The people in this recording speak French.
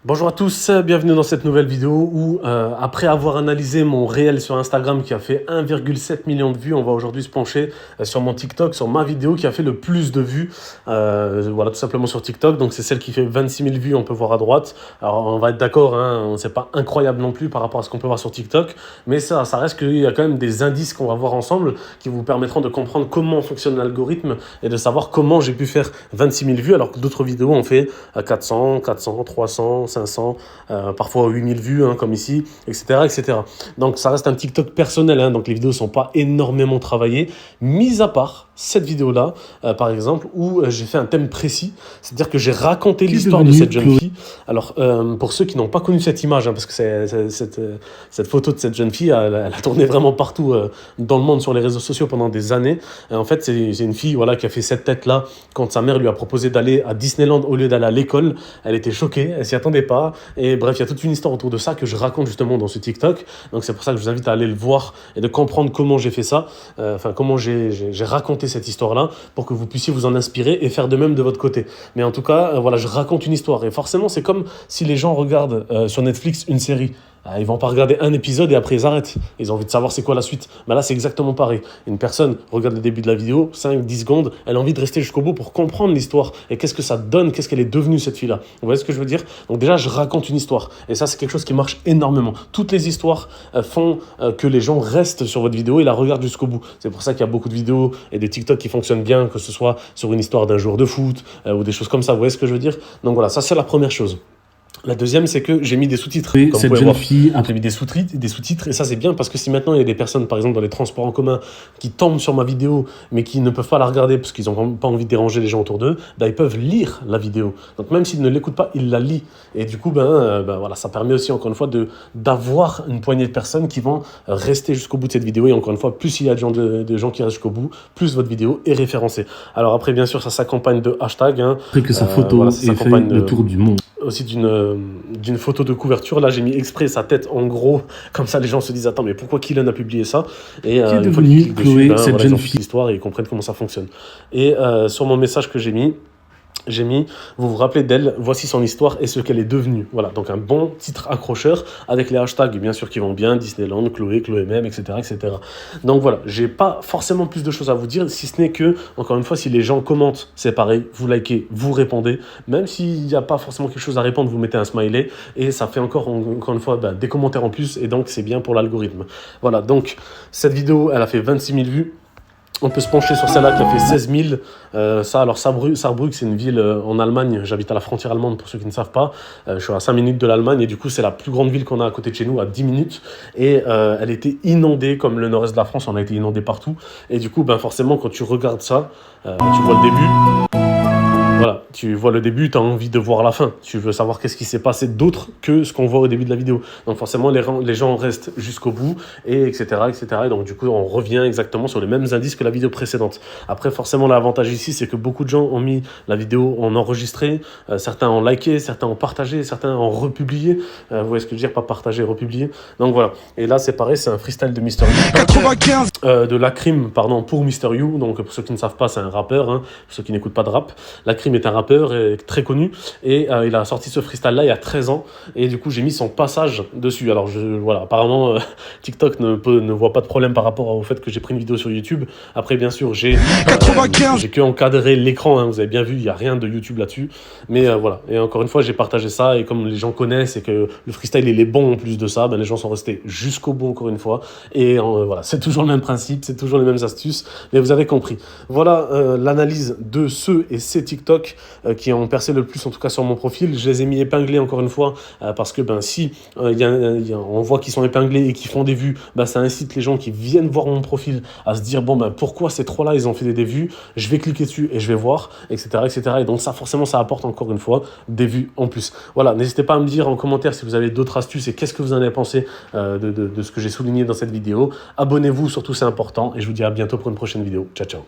Bonjour à tous, bienvenue dans cette nouvelle vidéo où, après avoir analysé mon réel sur Instagram qui a fait 1,7 million de vues, on va aujourd'hui se pencher sur mon TikTok, sur ma vidéo qui a fait le plus de vues, voilà, tout simplement sur TikTok. Donc c'est celle qui fait 26 000 vues, on peut voir à droite. Alors on va être d'accord, hein, c'est pas incroyable non plus par rapport à ce qu'on peut voir sur TikTok, mais ça reste qu'il y a quand même des indices qu'on va voir ensemble qui vous permettront de comprendre comment fonctionne l'algorithme et de savoir comment j'ai pu faire 26 000 vues alors que d'autres vidéos ont fait 400, 300, 500, parfois 8000 vues, hein, comme ici, etc., etc. Donc ça reste un TikTok personnel, hein, donc les vidéos ne sont pas énormément travaillées, mis à part cette vidéo-là, par exemple, où j'ai fait un thème précis, c'est-à-dire que j'ai raconté l'histoire de cette jeune fille. Alors, pour ceux qui n'ont pas connu cette image, hein, parce que cette photo de cette jeune fille, elle a tourné vraiment partout dans le monde, sur les réseaux sociaux pendant des années. En fait, c'est une fille, voilà, qui a fait cette tête-là quand sa mère lui a proposé d'aller à Disneyland au lieu d'aller à l'école. Elle était choquée, elle s'y attendait pas. Et bref, il y a toute une histoire autour de ça que je raconte justement dans ce TikTok. Donc c'est pour ça que je vous invite à aller le voir et de comprendre comment j'ai fait ça, comment j'ai raconté cette histoire-là, pour que vous puissiez vous en inspirer et faire de même de votre côté. Mais en tout cas, voilà, je raconte une histoire. Et forcément, c'est comme si les gens regardent sur Netflix une série. Ils vont pas regarder un épisode et après ils arrêtent. Ils ont envie de savoir c'est quoi la suite. Mais là, c'est exactement pareil. Une personne regarde le début de la vidéo, 5-10 secondes, elle a envie de rester jusqu'au bout pour comprendre l'histoire. Et qu'est-ce que ça donne, qu'est-ce qu'elle est devenue cette fille-là. Vous voyez ce que je veux dire? Donc déjà, je raconte une histoire. Et ça, c'est quelque chose qui marche énormément. Toutes les histoires font que les gens restent sur votre vidéo et la regardent jusqu'au bout. C'est pour ça qu'il y a beaucoup de vidéos et de TikTok qui fonctionnent bien, que ce soit sur une histoire d'un joueur de foot ou des choses comme ça. Vous voyez ce que je veux dire? Donc voilà, ça c'est la première chose. La deuxième, c'est que j'ai mis des sous-titres. Comme cette jeune fille, j'ai mis des sous-titres, et ça c'est bien parce que si maintenant il y a des personnes, par exemple dans les transports en commun, qui tombent sur ma vidéo mais qui ne peuvent pas la regarder parce qu'ils n'ont pas envie de déranger les gens autour d'eux, bah, ils peuvent lire la vidéo. Donc même s'ils ne l'écoutent pas, ils la lisent. Et du coup, voilà, ça permet aussi encore une fois d'avoir une poignée de personnes qui vont rester jusqu'au bout de cette vidéo. Et encore une fois, plus il y a de gens qui restent jusqu'au bout, plus votre vidéo est référencée. Alors après, bien sûr, ça s'accompagne de hashtags. Hein. Après que sa photo voilà, ait fait le tour du monde. Aussi d'une photo de couverture. Là, j'ai mis exprès sa tête en gros, comme ça les gens se disent attends, mais pourquoi Kylian a publié ça? Et qui est devenue Chloé, cette jeune fille. L'histoire et ils comprennent comment ça fonctionne. Et sur mon message que j'ai mis, vous vous rappelez d'elle, voici son histoire et ce qu'elle est devenue. Voilà, donc un bon titre accrocheur avec les hashtags bien sûr qui vont bien, Disneyland, Chloé, Chloé même, etc., etc. Donc voilà, j'ai pas forcément plus de choses à vous dire, si ce n'est que, encore une fois, si les gens commentent, c'est pareil, vous likez, vous répondez, même s'il n'y a pas forcément quelque chose à répondre, vous mettez un smiley et ça fait encore une fois des commentaires en plus et donc c'est bien pour l'algorithme. Voilà, donc cette vidéo, elle a fait 26 000 vues. On peut se pencher sur celle-là qui a fait 16 000. Saarbrück, c'est une ville en Allemagne. J'habite à la frontière allemande pour ceux qui ne savent pas. Je suis à 5 minutes de l'Allemagne et du coup, c'est la plus grande ville qu'on a à côté de chez nous, à 10 minutes. Et elle était inondée, comme le nord-est de la France, on a été inondé partout. Et du coup, forcément, quand tu regardes ça, tu vois le début. Voilà, tu vois le début, tu as envie de voir la fin. Tu veux savoir qu'est-ce qui s'est passé d'autre que ce qu'on voit au début de la vidéo. Donc forcément, les gens restent jusqu'au bout, et etc., etc. Et donc du coup, on revient exactement sur les mêmes indices que la vidéo précédente. Après, forcément, l'avantage ici, c'est que beaucoup de gens ont mis la vidéo en enregistré. Certains ont liké, certains ont partagé, certains ont republié. Vous voyez ce que je veux dire, pas partagé, republié. Donc voilà. Et là, c'est pareil, c'est un freestyle de Mister You. 95 de Lacrim, pardon, pour Mister You. Donc pour ceux qui ne savent pas, c'est un rappeur, hein, pour ceux qui n'écoutent pas de rap. Lacrim est un rappeur très connu et il a sorti ce freestyle là il y a 13 ans et du coup j'ai mis son passage dessus. Alors voilà, apparemment TikTok ne voit pas de problème par rapport au fait que j'ai pris une vidéo sur YouTube. Après bien sûr j'ai que encadré l'écran, hein, vous avez bien vu, il n'y a rien de YouTube là-dessus, mais voilà, et encore une fois j'ai partagé ça et comme les gens connaissent et que le freestyle il est bon en plus de ça, les gens sont restés jusqu'au bout encore une fois et voilà, c'est toujours le même principe, c'est toujours les mêmes astuces, mais vous avez compris. Voilà l'analyse de ceux et ces TikTok qui ont percé le plus, en tout cas sur mon profil. Je les ai mis épinglés encore une fois parce que si on voit qu'ils sont épinglés et qu'ils font des vues, ça incite les gens qui viennent voir mon profil à se dire pourquoi ces trois-là ils ont fait des vues, je vais cliquer dessus et je vais voir, etc., etc. Et donc ça forcément ça apporte encore une fois des vues en plus. Voilà, n'hésitez pas à me dire en commentaire si vous avez d'autres astuces et qu'est-ce que vous en avez pensé de ce que j'ai souligné dans cette vidéo. Abonnez-vous surtout, c'est important, et je vous dis à bientôt pour une prochaine vidéo. Ciao ciao.